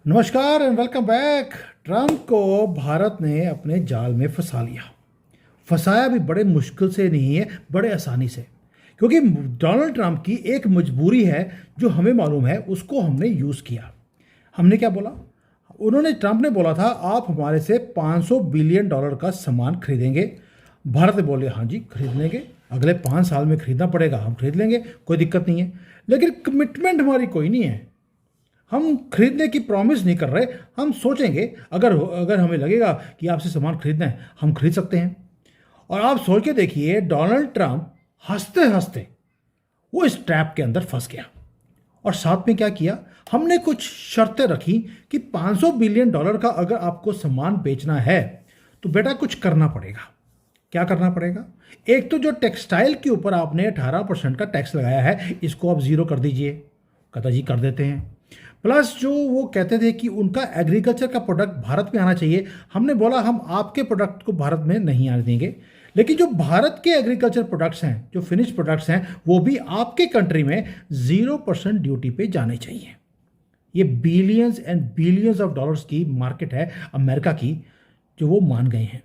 नमस्कार and welcome back. Trump को भारत ने अपने जाल में फंसा लिया। फंसाया भी बड़े मुश्किल से नहीं है, बड़े आसानी से। क्योंकि डोनाल्ड ट्रंप की एक मजबूरी है जो हमें मालूम है, उसको हमने यूज़ किया। हमने क्या बोला? ट्रंप ने बोला था आप हमारे से $500 बिलियन का सामान खरीदेंगे। भारत ने बोले हाँ जी खरीद लेंगे, अगले 5 साल में खरीदना पड़ेगा, हम खरीद लेंगे, कोई दिक्कत नहीं है। लेकिन कमिटमेंट हमारी कोई नहीं है। हम खरीदने की प्रॉमिस नहीं कर रहे। हम सोचेंगे अगर अगर हमें लगेगा कि आपसे सामान खरीदना है, हम खरीद सकते हैं। और आप सोच के देखिए, डोनाल्ड ट्रंप हंसते हंसते वो इस ट्रैप के अंदर फंस गया। और साथ में क्या किया, हमने कुछ शर्तें रखी कि $500 बिलियन का अगर आपको सामान बेचना है तो बेटा कुछ करना पड़ेगा। क्या करना पड़ेगा? एक तो जो टेक्सटाइल के ऊपर आपने 18% का टैक्स लगाया है, इसको आप जीरो कर दीजिए। कहता जी कर देते हैं। प्लस जो वो कहते थे कि उनका एग्रीकल्चर का प्रोडक्ट भारत में आना चाहिए, हमने बोला हम आपके प्रोडक्ट को भारत में नहीं आने देंगे, लेकिन जो भारत के एग्रीकल्चर प्रोडक्ट्स हैं, जो फिनिश प्रोडक्ट्स हैं, वो भी आपके कंट्री में 0% ड्यूटी पे जाने चाहिए। ये billions and billions of dollars की मार्केट है अमेरिका की, जो वो मान गए हैं।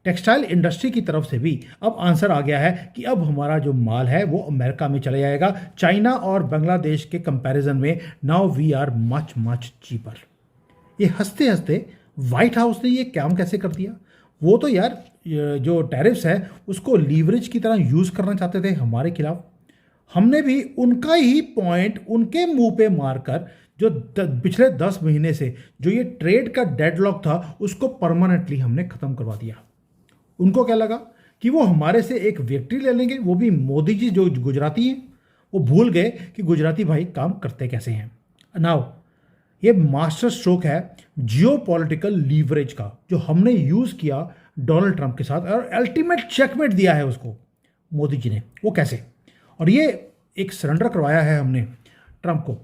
टेक्सटाइल इंडस्ट्री की तरफ से भी अब आंसर आ गया है कि अब हमारा जो माल है वो अमेरिका में चले जाएगा। चाइना और बांग्लादेश के कंपैरिजन में now we are much much cheaper. ये हंसते हंसते व्हाइट हाउस ने ये काम कैसे कर दिया? वो तो यार जो टैरिफ्स है उसको लीवरेज की तरह यूज़ करना चाहते थे हमारे खिलाफ। हमने भी उनका ही पॉइंट उनके मुंह पे मारकर जो पिछले 10 महीने से जो ये ट्रेड का डेडलॉक था उसको परमानेंटली हमने ख़त्म करवा दिया। उनको क्या लगा कि वो हमारे से एक विक्ट्री ले लेंगे, वो भी मोदी जी जो गुजराती हैं। वो भूल गए कि गुजराती भाई काम करते कैसे हैं। नाउ ये मास्टर स्ट्रोक है जियोपॉलिटिकल लीवरेज का, जो हमने यूज़ किया डोनाल्ड ट्रंप के साथ, और अल्टीमेट चेकमेट दिया है उसको मोदी जी ने। वो कैसे? और ये एक सरेंडर करवाया है हमने ट्रंप को।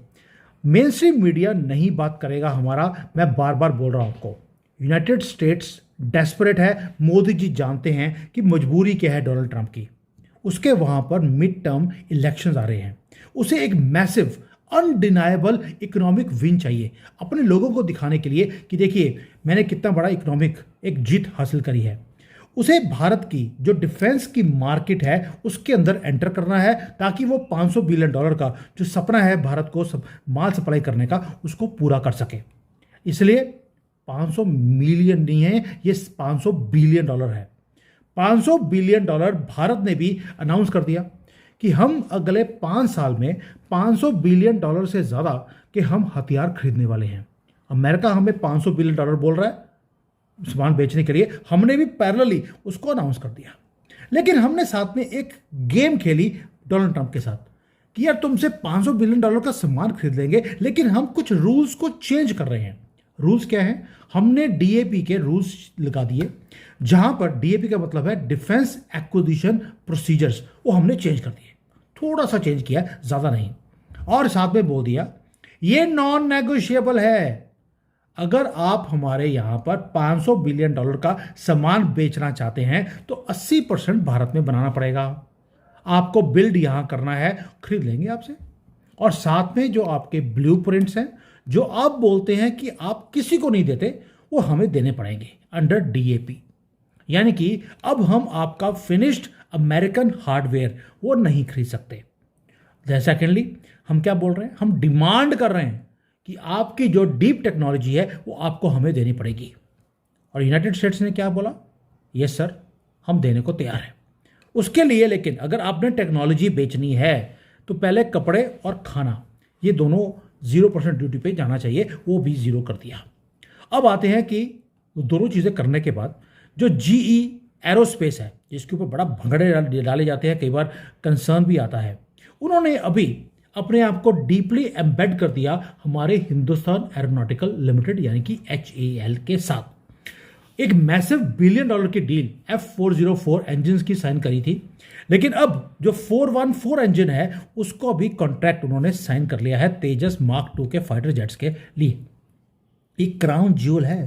मेन स्ट्रीम मीडिया नहीं बात करेगा हमारा, मैं बार बार बोल रहा हूँ आपको। यूनाइटेड स्टेट्स डेस्परेट है। मोदी जी जानते हैं कि मजबूरी क्या है डोनाल्ड ट्रंप की। उसके वहाँ पर मिड टर्म इलेक्शंस आ रहे हैं। उसे एक मैसिव अनडिनाएबल इकोनॉमिक विन चाहिए अपने लोगों को दिखाने के लिए कि देखिए मैंने कितना बड़ा इकोनॉमिक एक जीत हासिल करी है। उसे भारत की जो डिफेंस की मार्केट है उसके अंदर एंटर करना है, ताकि वो $500 बिलियन का जो सपना है भारत को माल सप्लाई करने का, उसको पूरा कर सके। इसलिए 500 मिलियन नहीं है, ये $500 बिलियन है। $500 बिलियन भारत ने भी अनाउंस कर दिया कि हम अगले 5 साल में $500 बिलियन से ज़्यादा के हम हथियार खरीदने वाले हैं। अमेरिका हमें $500 बिलियन बोल रहा है सामान बेचने के लिए, हमने भी पैरेलली उसको अनाउंस कर दिया। लेकिन हमने साथ में एक गेम खेली डोनाल्ड ट्रंप के साथ कि यार तुमसे $500 बिलियन का सामान खरीद लेंगे, लेकिन हम कुछ रूल्स को चेंज कर रहे हैं। रूल्स क्या है? हमने डीएपी के रूल्स लगा दिए, जहां पर डीएपी का मतलब है डिफेंस एक्विजिशन प्रोसीजर्स, वो हमने चेंज कर दिए। थोड़ा सा चेंज किया, ज़्यादा नहीं। और साथ में बोल दिया ये नॉन नेगोशिएबल है। अगर आप हमारे यहां पर $500 बिलियन का सामान बेचना चाहते हैं तो 80% भारत में बनाना पड़ेगा। आपको बिल्ड यहां करना है, खरीद लेंगे आपसे। और साथ में जो आपके ब्लूप्रिंट्स हैं, जो आप बोलते हैं कि आप किसी को नहीं देते, वो हमें देने पड़ेंगे अंडर डीएपी। यानी कि अब हम आपका फिनिश्ड अमेरिकन हार्डवेयर वो नहीं खरीद सकते। सेकेंडली हम क्या बोल रहे हैं? हम डिमांड कर रहे हैं कि आपकी जो डीप टेक्नोलॉजी है वो आपको हमें देनी पड़ेगी। और यूनाइटेड स्टेट्स ने क्या बोला? यस सर, हम देने को तैयार हैं। उसके लिए लेकिन अगर आपने टेक्नोलॉजी बेचनी है तो पहले कपड़े और खाना ये दोनों 0% ड्यूटी पे जाना चाहिए, वो भी 0 कर दिया। अब आते हैं कि दोनों चीज़ें करने के बाद जो जीई एरोस्पेस है, जिसके ऊपर बड़ा भंगड़े डाले जाते हैं, कई बार कंसर्न भी आता है, उन्होंने अभी अपने आप को डीपली एम्बेड कर दिया हमारे हिंदुस्तान एरोनॉटिकल लिमिटेड यानी कि HAL के साथ। एक मैसिव $1 बिलियन की डील F404 इंजन की साइन करी थी। लेकिन अब जो 414 इंजन है उसको अभी कॉन्ट्रैक्ट उन्होंने साइन कर लिया है तेजस मार्क 2 के फाइटर जेट्स के लिए। एक क्राउन ज्यूल है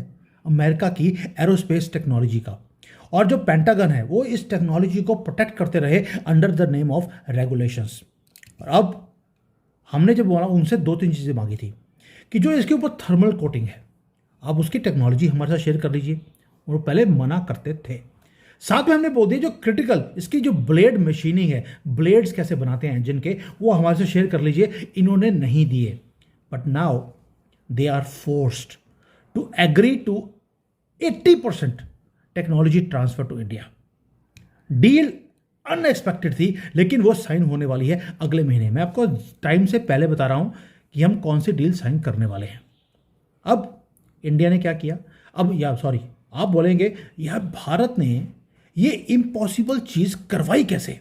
अमेरिका की एरोस्पेस टेक्नोलॉजी का। और जो पेंटागन है वो इस टेक्नोलॉजी को प्रोटेक्ट करते रहे under the name of regulations. और अब हमने जब बोला उनसे 2-3 चीज़ें मांगी थी कि जो इसके ऊपर थर्मल कोटिंग है, आप उसकी टेक्नोलॉजी हमारे साथ शेयर कर लीजिए। वो पहले मना करते थे। साथ में हमने बोल दिया जो क्रिटिकल इसकी जो ब्लेड मशीनिंग है, ब्लेड्स कैसे बनाते हैं इंजन के, वो हमारे से शेयर कर लीजिए। इन्होंने नहीं दिए। But now they are forced to agree to 80% technology transfer to India. Deal unexpected थी, लेकिन वो साइन होने वाली है अगले महीने। मैं आपको टाइम से पहले बता रहा हूं कि हम कौन सी डील साइन करने वाले हैं। अब इंडिया ने क्या किया, आप बोलेंगे यार भारत ने ये इम्पॉसिबल चीज़ करवाई कैसे?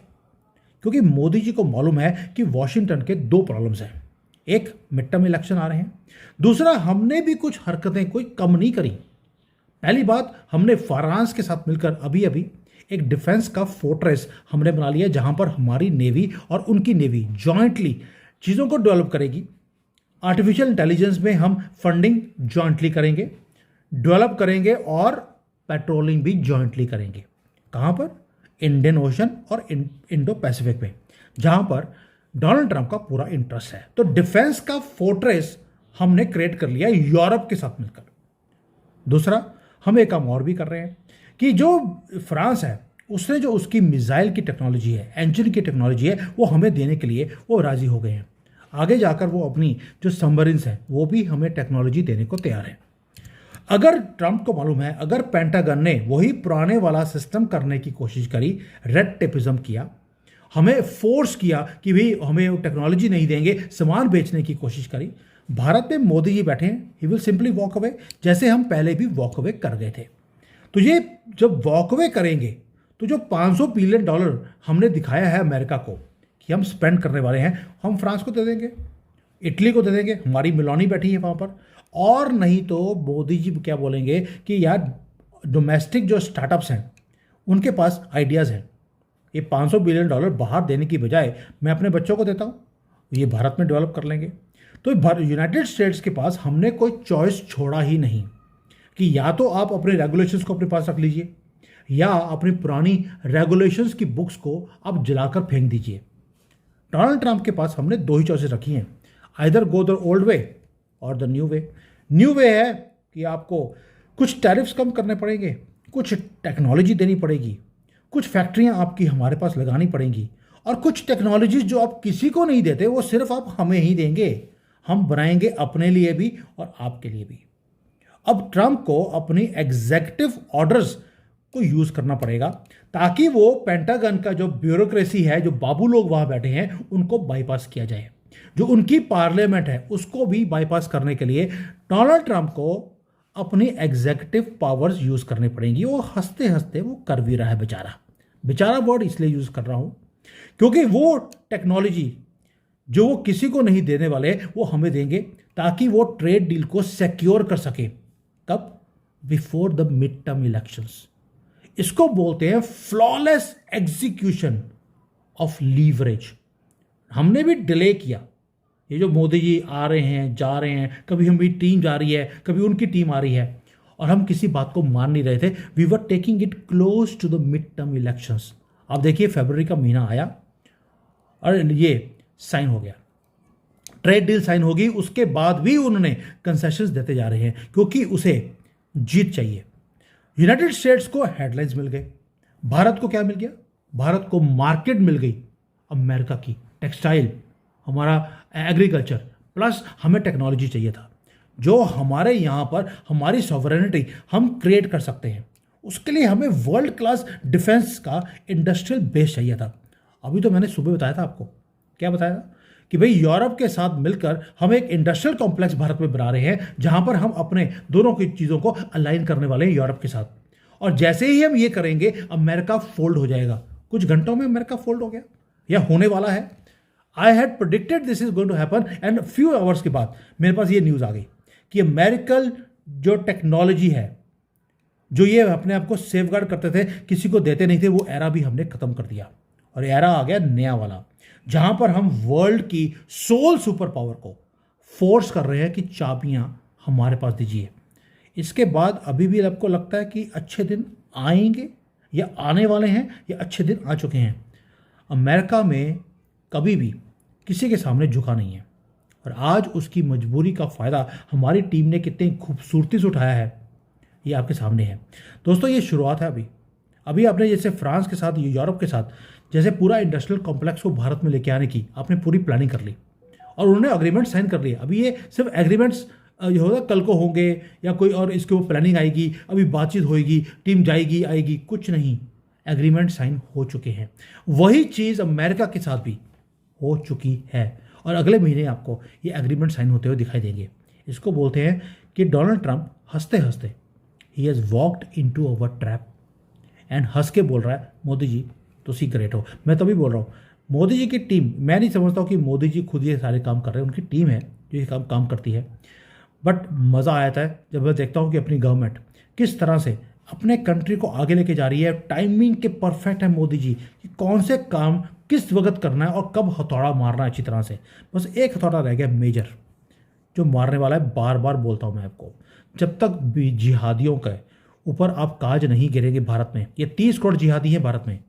क्योंकि मोदी जी को मालूम है कि वॉशिंगटन के दो प्रॉब्लम्स हैं। एक, मिड टर्म इलेक्शन आ रहे हैं। दूसरा, हमने भी कुछ हरकतें कोई कम नहीं करी। पहली बात, हमने फ्रांस के साथ मिलकर अभी अभी एक डिफेंस का फोर्ट्रेस हमने बना लिया, जहां पर हमारी नेवी और उनकी नेवी जॉइंटली चीज़ों को डेवलप करेगी। आर्टिफिशियल इंटेलिजेंस में हम फंडिंग जॉइंटली करेंगे, डेवलप करेंगे और पेट्रोलिंग भी जॉइंटली करेंगे। कहां पर? इंडियन ओशन और इंडो पैसिफिक में, जहां पर डोनाल्ड ट्रंप का पूरा इंटरेस्ट है। तो डिफेंस का फोर्ट्रेस हमने क्रिएट कर लिया यूरोप के साथ मिलकर। दूसरा, हम एक काम और भी कर रहे हैं कि जो फ्रांस है उसने जो उसकी मिसाइल की टेक्नोलॉजी है, इंजन की टेक्नोलॉजी है, वो हमें देने के लिए वो राजी हो गए हैं। आगे जाकर वो अपनी जो सबमरीन्स हैं वो भी हमें टेक्नोलॉजी देने को तैयार है। अगर ट्रंप को मालूम है, अगर पेंटागन ने वही पुराने वाला सिस्टम करने की कोशिश करी, रेड टेपिज्म किया, हमें फोर्स किया कि भाई हमें टेक्नोलॉजी नहीं देंगे, सामान बेचने की कोशिश करी, भारत में मोदी जी बैठे हैं, he will simply walk away, जैसे हम पहले भी वॉक अवे कर गए थे। तो ये जब वॉक अवे करेंगे तो जो $500 बिलियन हमने दिखाया है अमेरिका को कि हम स्पेंड करने वाले हैं, हम फ्रांस को दे देंगे, इटली को दे देंगे, हमारी मिलोनी बैठी है वहाँ पर। और नहीं तो मोदी जी क्या बोलेंगे कि यार डोमेस्टिक जो स्टार्टअप्स हैं उनके पास आइडियाज़ हैं, ये $500 बिलियन बाहर देने की बजाय मैं अपने बच्चों को देता हूँ, ये भारत में डेवलप कर लेंगे। तो यूनाइटेड स्टेट्स के पास हमने कोई चॉइस छोड़ा ही नहीं कि या तो आप अपने रेगुलेशंस को अपने पास रख लीजिए या अपनी पुरानी रेगुलेशंस की बुक्स को आप जलाकर फेंक दीजिए। डोनाल्ड ट्रंप के पास हमने दो ही चॉइसेस रखी हैं, आइदर गो द ओल्ड वे और the new way. New way है कि आपको कुछ टैरिफ्स कम करने पड़ेंगे, कुछ टेक्नोलॉजी देनी पड़ेगी, कुछ फैक्ट्रियां आपकी हमारे पास लगानी पड़ेंगी, और कुछ टेक्नोलॉजीज जो आप किसी को नहीं देते वो सिर्फ आप हमें ही देंगे, हम बनाएंगे अपने लिए भी और आपके लिए भी। अब ट्रंप को अपनी एग्जीक्यूटिव ऑर्डर्स को यूज करना पड़ेगा ताकि वो पेंटागन का जो ब्यूरोक्रेसी है, जो बाबू लोग वहां बैठे हैं, उनको बाईपास किया जाए। जो उनकी पार्लियामेंट है उसको भी बाईपास करने के लिए डोनाल्ड ट्रंप को अपनी एग्जीक्यूटिव पावर्स यूज करनी पड़ेंगी। वो हंसते हंसते वो कर भी रहा है बेचारा वर्ड इसलिए यूज कर रहा हूं क्योंकि वो टेक्नोलॉजी जो वो किसी को नहीं देने वाले वो हमें देंगे ताकि वो ट्रेड डील को सिक्योर कर सके। कब? Before the mid term elections. इसको बोलते हैं फ्लॉलेस एग्जीक्यूशन ऑफ लीवरेज। हमने भी डिले किया। ये जो मोदी जी आ रहे हैं, जा रहे हैं, कभी हमारी टीम जा रही है, कभी उनकी टीम आ रही है, और हम किसी बात को मान नहीं रहे थे। We were taking it close to the mid term elections. अब देखिए फरवरी का महीना आया और ये साइन हो गया, ट्रेड डील साइन होगी, उसके बाद भी उन्होंने कंसेशंस देते जा रहे हैं क्योंकि उसे जीत चाहिए। यूनाइटेड स्टेट्स को हेडलाइंस मिल गए, भारत को क्या मिल गया? भारत को मार्केट मिल गई अमेरिका की, टेक्सटाइल, हमारा एग्रीकल्चर, प्लस हमें टेक्नोलॉजी चाहिए था जो हमारे यहाँ पर हमारी सॉवरेनिटी हम क्रिएट कर सकते हैं। उसके लिए हमें वर्ल्ड क्लास डिफेंस का इंडस्ट्रियल बेस चाहिए था। अभी तो मैंने सुबह बताया था आपको, क्या बताया था कि भाई यूरोप के साथ मिलकर हम एक इंडस्ट्रियल कॉम्प्लेक्स भारत में बना रहे हैं जहां पर हम अपने दोनों की चीज़ों को अलाइन करने वाले हैं यूरोप के साथ। और जैसे ही हम ये करेंगे अमेरिका फोल्ड हो जाएगा। कुछ घंटों में अमेरिका फोल्ड हो गया या होने वाला है। I had predicted this is going to happen and few hours के बाद मेरे पास ये न्यूज़ आ गई कि अमेरिकन जो टेक्नोलॉजी है, जो ये अपने आप को सेफगार्ड करते थे, किसी को देते नहीं थे, वो एरा भी हमने खत्म कर दिया और एरा आ गया नया वाला, जहां पर हम वर्ल्ड की सोल सुपर पावर को फोर्स कर रहे हैं कि चाबियां हमारे पास दीजिए। इसके बाद अभी भी आपको लगता है कि अच्छे दिन आएंगे या आने वाले हैं या अच्छे दिन आ चुके हैं? अमेरिका में कभी भी किसी के सामने झुका नहीं है। और आज उसकी मजबूरी का फ़ायदा हमारी टीम ने कितनी खूबसूरती से उठाया है, ये आपके सामने है। दोस्तों, ये शुरुआत है। अभी अभी आपने जैसे फ्रांस के साथ, यूरोप के साथ जैसे पूरा इंडस्ट्रियल कॉम्प्लेक्स को भारत में लेके आने की आपने पूरी प्लानिंग कर ली और उन्होंने अग्रीमेंट साइन कर लिए। अभी ये सिर्फ एग्रीमेंट्स ये होगा, कल को होंगे या कोई और इसके ऊपर प्लानिंग आएगी, अभी बातचीत होएगी, टीम जाएगी आएगी, कुछ नहीं। एग्रीमेंट साइन हो चुके हैं। वही चीज़ अमेरिका के साथ भी हो चुकी है और अगले महीने आपको ये एग्रीमेंट साइन होते हुए दिखाई देंगे। इसको बोलते हैं कि डोनाल्ड ट्रंप हंसते हंसते he has walked into our trap and हंस के बोल रहा है, मोदी जी तुसी ग्रेट हो। मैं तभी बोल रहा हूँ, मोदी जी की टीम, मैं नहीं समझता हूँ कि मोदी जी खुद ये सारे काम कर रहे हैं, उनकी टीम है जो ये काम करती है। बट मज़ा आता है जब मैं देखता हूँ कि अपनी गवर्नमेंट किस तरह से अपने कंट्री को आगे लेके जा रही है। टाइमिंग के परफेक्ट है मोदी जी कि कौन से काम किस वक्त करना है और कब हथौड़ा मारना है अच्छी तरह से। बस एक हथौड़ा रह गया मेजर, जो मारने वाला है। बार बार बोलता हूँ मैं आपको, जब तक भी जिहादियों के ऊपर आप काज नहीं गिरेंगे भारत में, ये 30 करोड़ जिहादी हैं भारत में,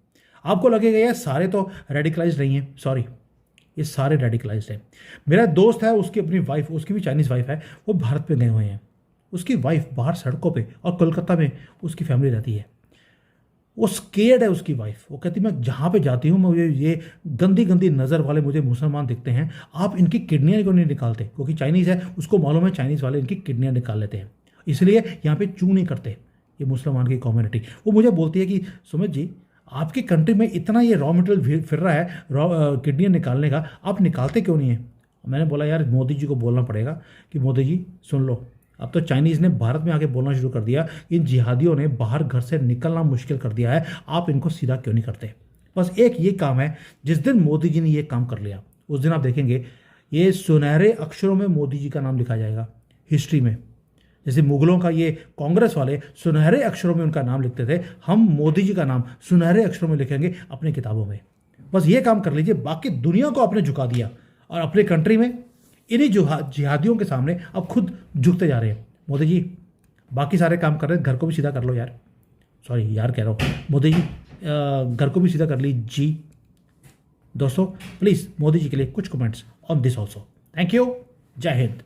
आपको लगेगा यार सारे तो रेडिकलाइज नहीं हैं। सॉरी, ये सारे रेडिकलाइज्ड हैं। मेरा दोस्त है, उसकी अपनी वाइफ, उसकी भी चाइनीज़ वाइफ है, वो भारत पे गए हुए हैं। उसकी वाइफ बाहर सड़कों पे और कोलकाता में उसकी फैमिली रहती है। वो स्केर्ड है उसकी वाइफ। वो कहती मैं जहाँ पे जाती हूँ, मुझे ये गंदी गंदी नज़र वाले मुझे मुसलमान दिखते हैं, आप इनकी किडनियाँ क्यों नहीं निकालते? क्योंकि चाइनीज़ है, उसको मालूम है चाइनीज़ वाले इनकी किडनियाँ निकाल लेते हैं, इसलिए यहाँ पे चू नहीं करते ये मुसलमान की कम्युनिटी। वो मुझे बोलती है कि सुमित जी, आपकी कंट्री में इतना ये रॉ मटेरियल फिर रहा है किडनियाँ निकालने का, आप निकालते क्यों नहीं है? मैंने बोला यार मोदी जी को बोलना पड़ेगा कि मोदी जी सुन लो, अब तो चाइनीज़ ने भारत में आके बोलना शुरू कर दिया, इन जिहादियों ने बाहर घर से निकलना मुश्किल कर दिया है, आप इनको सीधा क्यों नहीं करते? बस एक ये काम है। जिस दिन मोदी जी ने ये काम कर लिया, उस दिन आप देखेंगे ये सुनहरे अक्षरों में मोदी जी का नाम लिखा जाएगा हिस्ट्री में। जैसे मुगलों का ये कांग्रेस वाले सुनहरे अक्षरों में उनका नाम लिखते थे, हम मोदी जी का नाम सुनहरे अक्षरों में लिखेंगे अपनी किताबों में। बस ये काम कर लीजिए, बाकी दुनिया को आपने झुका दिया और अपने कंट्री में इन्हीं जिहादियों के सामने अब खुद झुकते जा रहे हैं। मोदी जी बाकी सारे काम कर रहे हैं, घर को भी सीधा कर लो यार। सॉरी यार कह रहा हूँ, मोदी जी घर को भी सीधा कर लीजिए। दोस्तों प्लीज़ मोदी जी के लिए कुछ comments on this also. Thank you. जय हिंद।